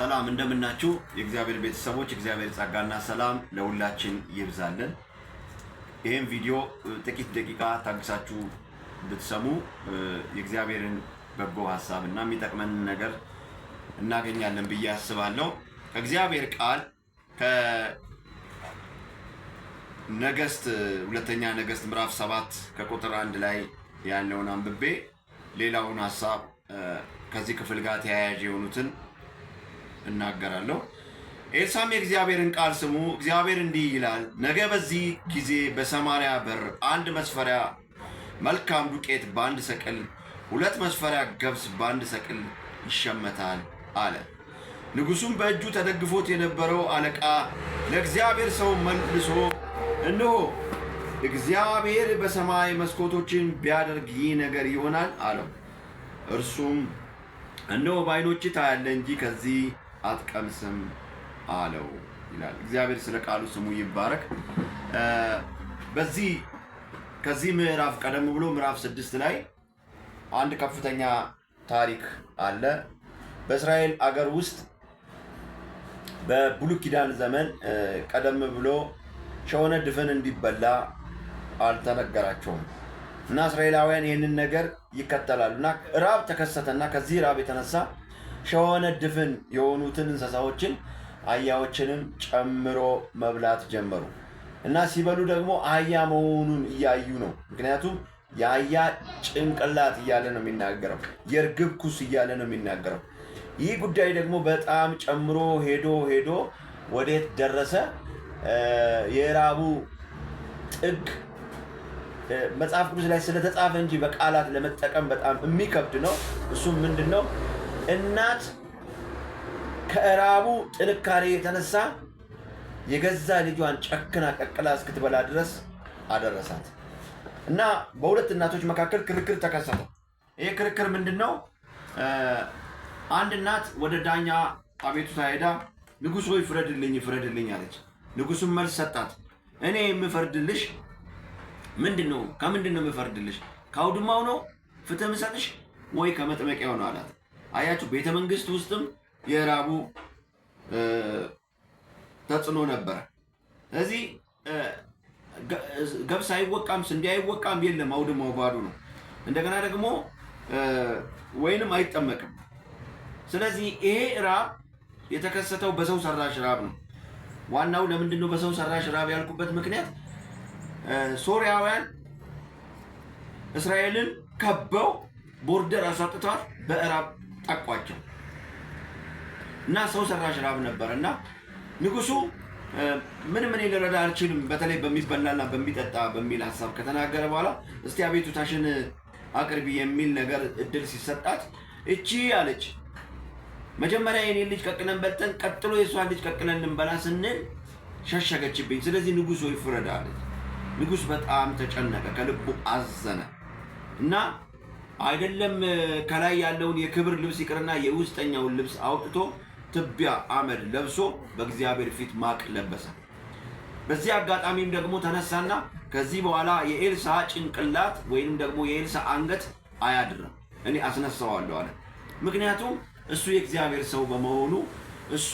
ሰላም እንደምናችሁ የእግዚአብሔር ቤተሰቦች እግዚአብሔር ጸጋና ሰላም ለሁላችን ይብዛልን። ይሄን ቪዲዮ ጥቂት ደቂቃ ታግሳችሁ ብትሰሙ የእግዚአብሔርን በጎ ሐሳብና የሚጠቅመን ነገር እናገኛለን ብዬ አስባለሁ። ከእግዚአብሔር ቃል ከነገሥት ሁለተኛ ነገሥት ምዕራፍ 7 ከቁጥር 1 ላይ ያለውን አንብቤ ሌላውን ሐሳብ ከዚህ ክፍል ጋር ተያያዥ የሆኑትን እናገራለሁ። ኤልሳዕም የእግዚአብሔርን ቃል ስሙ፣ እግዚአብሔር እንዲህ ይላል፣ ነገ በዚህ ጊዜ በሰማርያ በር 1 መስፈሪያ መልካም ዱቄት በ1 ሰቅል፣ 2 መስፈሪያ ገብስ በ1 ሰቅል ይሸመታል አለ። ንጉሡም በእጁ ተደግፎት የነበረው አለቃ ለእግዚአብሔር ሰው መልሶ እነሆ እግዚአብሔር በሰማይ መስኮቶችን ቢያደርግ ይህ ነገር ይሆናል አለው። እርሱም እነሆ በዓይኖችህ ታያለህ እንጂ ከዚህ አትቀምስም አለው ይላል። እግዚአብሔር ስለ ቃሉ ስሙ ይባረክ። ከዚህ ምዕራፍ ቀደም ብሎ ምዕራፍ 6 ላይ አንድ ከፍተኛ ታሪክ አለ። በእስራኤል አገር ውስጥ በብሉይ ኪዳን ዘመን ቀደም ብሎ ሸሆነ ድፍን እንዲበላ አልተነገራቸውም እና እስራኤላውያን ይህንን ነገር ይከተላሉ እና ራብ ተከሰተና ከዚህ ራብ የተነሳ ሸሆነ ድፍን የሆኑትን እንስሳዎችን አህያዎችንም ጨምሮ መብላት ጀመሩ እና ሲበሉ ደግሞ አህያ መሆኑን እያዩ ነው። ምክንያቱም የአህያ ጭንቅላት እያለ ነው የሚናገረው፣ የእርግብ ኩስ እያለ ነው የሚናገረው። ይህ ጉዳይ ደግሞ በጣም ጨምሮ ሄዶ ወዴት ደረሰ? የራቡ ጥግ መጽሐፍ ቅዱስ ላይ ስለተጻፈ እንጂ በቃላት ለመጠቀም በጣም የሚከብድ ነው። እሱም ምንድን ነው? እናት ከእራቡ ጥንካሬ የተነሳ የገዛ ልጇን ጨክና ቀቅላ እስክትበላ ድረስ አደረሳት እና በሁለት እናቶች መካከል ክርክር ተከሰተ። ይህ ክርክር ምንድን ነው? አንድ እናት ወደ ዳኛ አቤቱታ ሄዳ ንጉሥ ሆይ ፍረድልኝ አለች። ንጉሡም መልስ ሰጣት። እኔ የምፈርድልሽ ምንድን ነው? ከምንድን ነው የምፈርድልሽ? ከአውድማው ነው ፍትህ የምሰጥሽ ወይ ከመጥመቂያው ነው አላት። አያችሁ፣ ቤተ መንግስት ውስጥም የራቡ ተጽዕኖ ነበረ። ስለዚህ ገብስ አይወቃም፣ ስንዴ አይወቃም፣ የለም፣ አውድማው ባዶ ነው። እንደገና ደግሞ ወይንም አይጠመቅም። ስለዚህ ይሄ ራብ የተከሰተው በሰው ሰራሽ ራብ ነው። ዋናው ለምንድን ነው በሰው ሰራሽ ራብ ያልኩበት ምክንያት ሶርያውያን እስራኤልን ከበው ቦርደር አሳጥተዋል፣ በእራብ ጠቋቸው እና ሰው ሰራሽ ራብ ነበር እና ንጉሡ ምንም እኔ ልረዳ አልችልም፣ በተለይ በሚበላና በሚጠጣ በሚል ሀሳብ ከተናገረ በኋላ እስቲ አቤቱታሽን አቅርቢ የሚል ነገር እድል ሲሰጣት እቺ አለች፣ መጀመሪያ የኔ ልጅ ቀቅለን በልተን ቀጥሎ የሷን ልጅ ቀቅለን እንበላ ስንል ሸሸገችብኝ። ስለዚህ ንጉሥ ሆይ ፍረድ አለች። ንጉሥ በጣም ተጨነቀ፣ ከልቡ አዘነ እና አይደለም ከላይ ያለውን የክብር ልብስ ይቅርና የውስጠኛውን ልብስ አውጥቶ ትቢያ አመድ ለብሶ በእግዚአብሔር ፊት ማቅ ለበሰ። በዚህ አጋጣሚም ደግሞ ተነሳና ከዚህ በኋላ የኤልሳዕ ጭንቅላት ወይንም ደግሞ የኤልሳዕ አንገት አያድርም፣ እኔ አስነሳዋለሁ አለ። ምክንያቱም እሱ የእግዚአብሔር ሰው በመሆኑ እሱ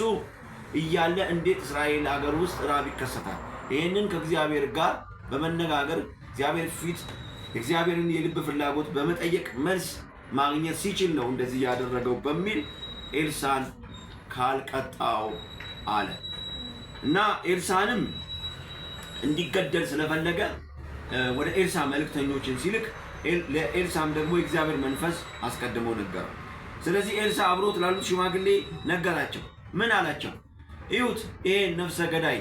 እያለ እንዴት እስራኤል ሀገር ውስጥ ራብ ይከሰታል? ይህንን ከእግዚአብሔር ጋር በመነጋገር እግዚአብሔር ፊት የእግዚአብሔርን የልብ ፍላጎት በመጠየቅ መልስ ማግኘት ሲችል ነው እንደዚህ ያደረገው በሚል ኤልሳዕን ካልቀጣው አለ እና ኤልሳዕንም እንዲገደል ስለፈለገ ወደ ኤልሳዕ መልእክተኞችን ሲልክ ለኤልሳዕም ደግሞ የእግዚአብሔር መንፈስ አስቀድሞ ነገረው። ስለዚህ ኤልሳዕ አብሮት ላሉት ሽማግሌ ነገራቸው። ምን አላቸው? እዩት፣ ይሄ ነፍሰ ገዳይ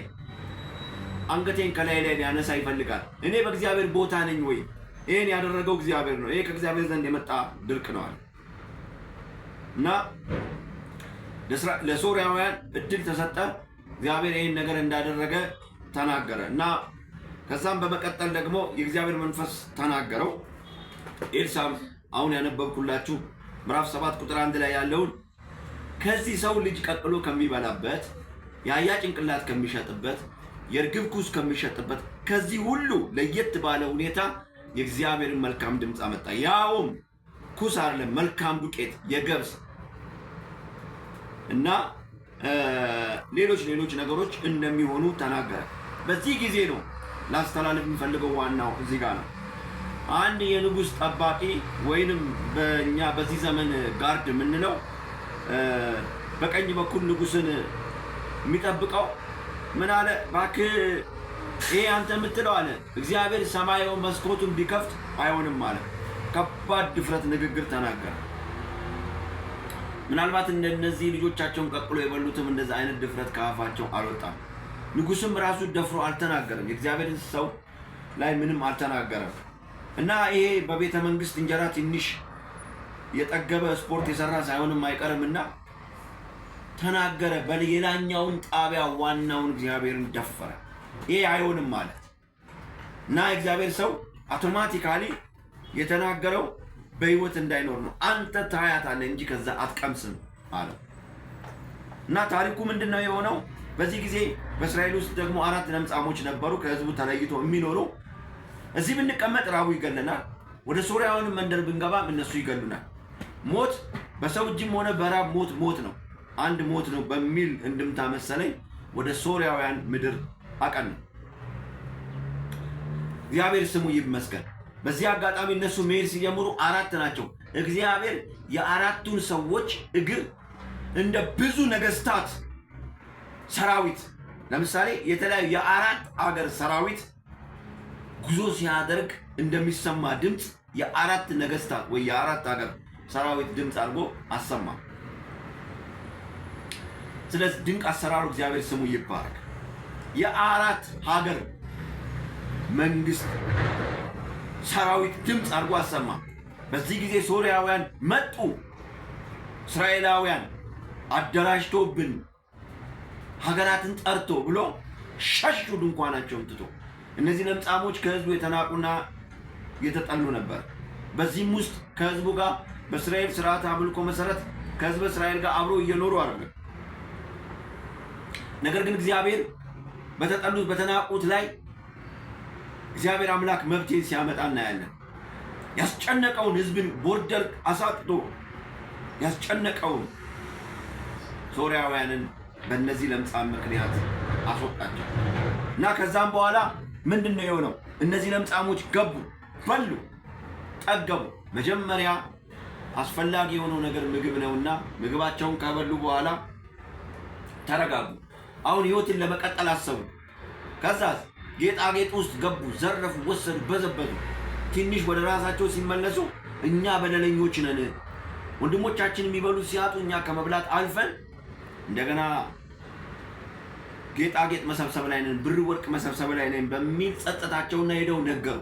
አንገቴን ከላይ ላይ ሊያነሳ ይፈልጋል። እኔ በእግዚአብሔር ቦታ ነኝ ወይ? ይሄን ያደረገው እግዚአብሔር ነው። ይሄ ከእግዚአብሔር ዘንድ የመጣ ድርቅ ነው አለ እና ለሶርያውያን እድል ተሰጠ። እግዚአብሔር ይሄን ነገር እንዳደረገ ተናገረ እና ከዛም በመቀጠል ደግሞ የእግዚአብሔር መንፈስ ተናገረው። ኤልሳዕም አሁን ያነበብኩላችሁ ምዕራፍ 7 ቁጥር 1 ላይ ያለውን ከዚህ ሰው ልጅ ቀቅሎ ከሚበላበት፣ የአህያ ጭንቅላት ከሚሸጥበት፣ የእርግብ ኩስ ከሚሸጥበት ከዚህ ሁሉ ለየት ባለ ሁኔታ የእግዚአብሔርን መልካም ድምፅ አመጣ። ያውም ኩስ አይደለም፣ መልካም ዱቄት የገብስ እና ሌሎች ነገሮች እንደሚሆኑ ተናገረ። በዚህ ጊዜ ነው ላስተላልፍ የሚፈልገው ዋናው እዚህ ጋር ነው። አንድ የንጉሥ ጠባቂ ወይንም በእኛ በዚህ ዘመን ጋርድ የምንለው በቀኝ በኩል ንጉሥን የሚጠብቀው ምን አለ? እባክህ ይሄ አንተ የምትለው አለ እግዚአብሔር ሰማያዊ መስኮቱን ቢከፍት አይሆንም አለ። ከባድ ድፍረት ንግግር ተናገረ። ምናልባት እንደነዚህ ልጆቻቸውን ቀቅሎ የበሉትም እንደዚህ አይነት ድፍረት ከአፋቸው አልወጣም። ንጉሥም ራሱ ደፍሮ አልተናገረም። የእግዚአብሔርን ሰው ላይ ምንም አልተናገረም። እና ይሄ በቤተ መንግስት እንጀራ ትንሽ የጠገበ ስፖርት የሰራ ሳይሆንም አይቀርምና ተናገረ። በሌላኛውን ጣቢያ ዋናውን እግዚአብሔርን ደፈረ። ይሄ አይሆንም ማለት እና እግዚአብሔር ሰው አውቶማቲካሊ የተናገረው በህይወት እንዳይኖር ነው። አንተ ታያታለህ እንጂ ከዛ አትቀምስም አለው። እና ታሪኩ ምንድነው የሆነው? በዚህ ጊዜ በእስራኤል ውስጥ ደግሞ 4 ለምጻሞች ነበሩ ከህዝቡ ተለይቶ የሚኖሩ። እዚህ ብንቀመጥ ራቡ ይገለናል፣ ወደ ሶርያውን መንደር ብንገባም እነሱ ይገሉናል። ሞት በሰው እጅም ሆነ በራብ ሞት ነው፣ አንድ ሞት ነው በሚል እንድምታ መሰለኝ ወደ ሶርያውያን ምድር አቀኑ። እግዚአብሔር ስሙ ይመስገን። በዚህ አጋጣሚ እነሱ መሄድ ሲጀምሩ 4 ናቸው። እግዚአብሔር የ4ቱን ሰዎች እግር እንደ ብዙ ነገስታት ሰራዊት፣ ለምሳሌ የተለያዩ የ4 አገር ሰራዊት ጉዞ ሲያደርግ እንደሚሰማ ድምፅ የ4 ነገስታት ወይ የ4 አገር ሰራዊት ድምፅ አድርጎ አሰማ። ስለዚህ ድንቅ አሰራሩ እግዚአብሔር ስሙ ይባረክ። የ4 ሀገር መንግስት ሰራዊት ድምፅ አድርጎ አሰማ። በዚህ ጊዜ ሶርያውያን መጡ። እስራኤላውያን አደራጅቶብን ሀገራትን ጠርቶ ብሎ ሸሹ ድንኳናቸውን ትቶ። እነዚህ ለምጻሞች ከህዝቡ የተናቁና የተጠሉ ነበር። በዚህም ውስጥ ከህዝቡ ጋር በእስራኤል ስርዓት አምልኮ መሰረት ከህዝብ እስራኤል ጋር አብሮ እየኖሩ አይደለም። ነገር ግን እግዚአብሔር በተጠሉት በተናቁት ላይ እግዚአብሔር አምላክ መብቴን ሲያመጣ እናያለን። ያስጨነቀውን ህዝብን ቦርደር አሳጥቶ ያስጨነቀውን ሶርያውያንን በእነዚህ ለምጻም ምክንያት አስወጣቸው እና ከዛም በኋላ ምንድነው የሆነው? እነዚህ ለምጻሞች ገቡ፣ በሉ፣ ጠገቡ። መጀመሪያ አስፈላጊ የሆነው ነገር ምግብ ነውና ምግባቸውን ከበሉ በኋላ ተረጋጉ። አሁን ህይወትን ለመቀጠል አሰቡ። ከዛስ ጌጣጌጥ ውስጥ ገቡ፣ ዘረፉ፣ ወሰዱ፣ በዘበዙ። ትንሽ ወደ ራሳቸው ሲመለሱ እኛ በደለኞች ነን፣ ወንድሞቻችን የሚበሉት ሲያጡ እኛ ከመብላት አልፈን እንደገና ጌጣጌጥ መሰብሰብ ላይ ነን፣ ብር ወርቅ መሰብሰብ ላይ ነን በሚል ጸጥታቸውና ሄደው ነገሩ።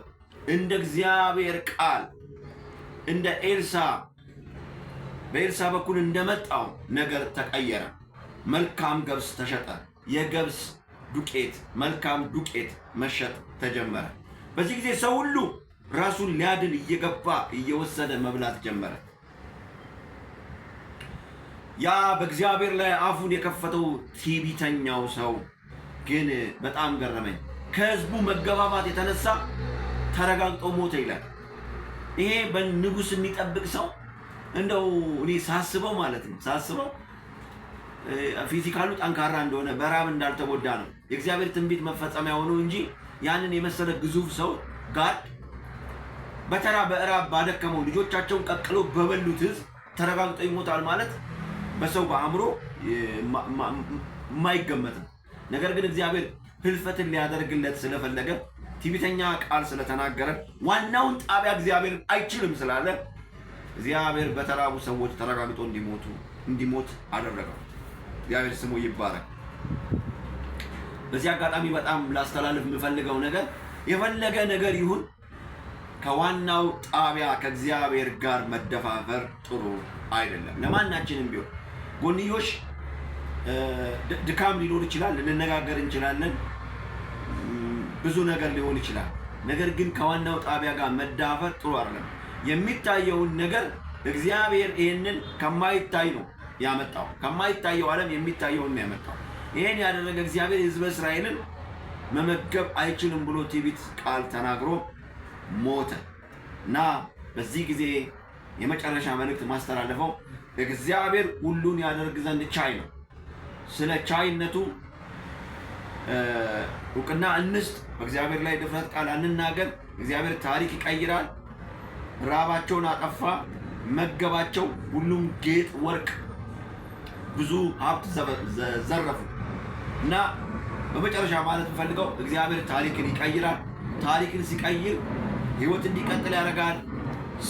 እንደ እግዚአብሔር ቃል እንደ ኤልሳ በኤልሳ በኩል እንደመጣው ነገር ተቀየረ። መልካም ገብስ ተሸጠ። የገብስ ዱቄት፣ መልካም ዱቄት መሸጥ ተጀመረ። በዚህ ጊዜ ሰው ሁሉ ራሱን ሊያድን እየገባ እየወሰደ መብላት ጀመረ። ያ በእግዚአብሔር ላይ አፉን የከፈተው ትዕቢተኛው ሰው ግን በጣም ገረመኝ። ከህዝቡ መገባባት የተነሳ ተረጋግጦ ሞተ ይላል። ይሄ በንጉስ የሚጠብቅ ሰው እንደው እኔ ሳስበው ማለት ነው ሳስበው ፊዚካሉ ጠንካራ እንደሆነ በራብ እንዳልተጎዳ ነው የእግዚአብሔር ትንቢት መፈጸሚያ ሆኖ እንጂ ያንን የመሰለ ግዙፍ ሰው ጋር በተራ በእራብ ባደከመው ልጆቻቸውን ቀቅሎ በበሉት ህዝብ ተረጋግጦ ይሞታል ማለት በሰው በአእምሮ የማይገመት ነው። ነገር ግን እግዚአብሔር ህልፈትን ሊያደርግለት ስለፈለገ ትዕቢተኛ ቃል ስለተናገረ ዋናውን ጣቢያ እግዚአብሔር አይችልም ስላለ እግዚአብሔር በተራቡ ሰዎች ተረጋግጦ እንዲሞት አደረገው። እግዚአብሔር ስሙ ይባረክ። በዚህ አጋጣሚ በጣም ላስተላልፍ የምፈልገው ነገር የፈለገ ነገር ይሁን ከዋናው ጣቢያ ከእግዚአብሔር ጋር መደፋፈር ጥሩ አይደለም። ለማናችንም ቢሆን ጎንዮሽ ድካም ሊኖር ይችላል፣ ልንነጋገር እንችላለን፣ ብዙ ነገር ሊሆን ይችላል። ነገር ግን ከዋናው ጣቢያ ጋር መዳፈር ጥሩ አይደለም። የሚታየውን ነገር እግዚአብሔር ይሄንን ከማይታይ ነው ያመጣው። ከማይታየው ዓለም የሚታየውን ያመጣው። ይሄን ያደረገ እግዚአብሔር ሕዝበ እስራኤልን መመገብ አይችልም ብሎ ትንቢት ቃል ተናግሮ ሞተ እና በዚህ ጊዜ የመጨረሻ መልእክት ማስተላለፈው እግዚአብሔር ሁሉን ያደርግ ዘንድ ቻይ ነው። ስለ ቻይነቱ እውቅና እንስጥ። በእግዚአብሔር ላይ ድፍረት ቃል አንናገር። እግዚአብሔር ታሪክ ይቀይራል። ራባቸውን አጠፋ፣ መገባቸው። ሁሉም ጌጥ፣ ወርቅ፣ ብዙ ሀብት ዘረፉ እና በመጨረሻ ማለት የምፈልገው እግዚአብሔር ታሪክን ይቀይራል። ታሪክን ሲቀይር ህይወት እንዲቀጥል ያደርጋል።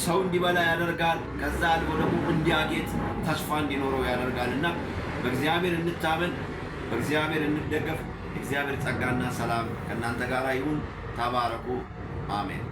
ሰው እንዲበላ ያደርጋል። ከዛ አልፎ ደግሞ እንዲያጌጥ ተስፋ እንዲኖረው ያደርጋል እና በእግዚአብሔር እንታመን፣ በእግዚአብሔር እንደገፍ። እግዚአብሔር ጸጋና ሰላም ከእናንተ ጋር ይሁን። ተባረኩ። አሜን።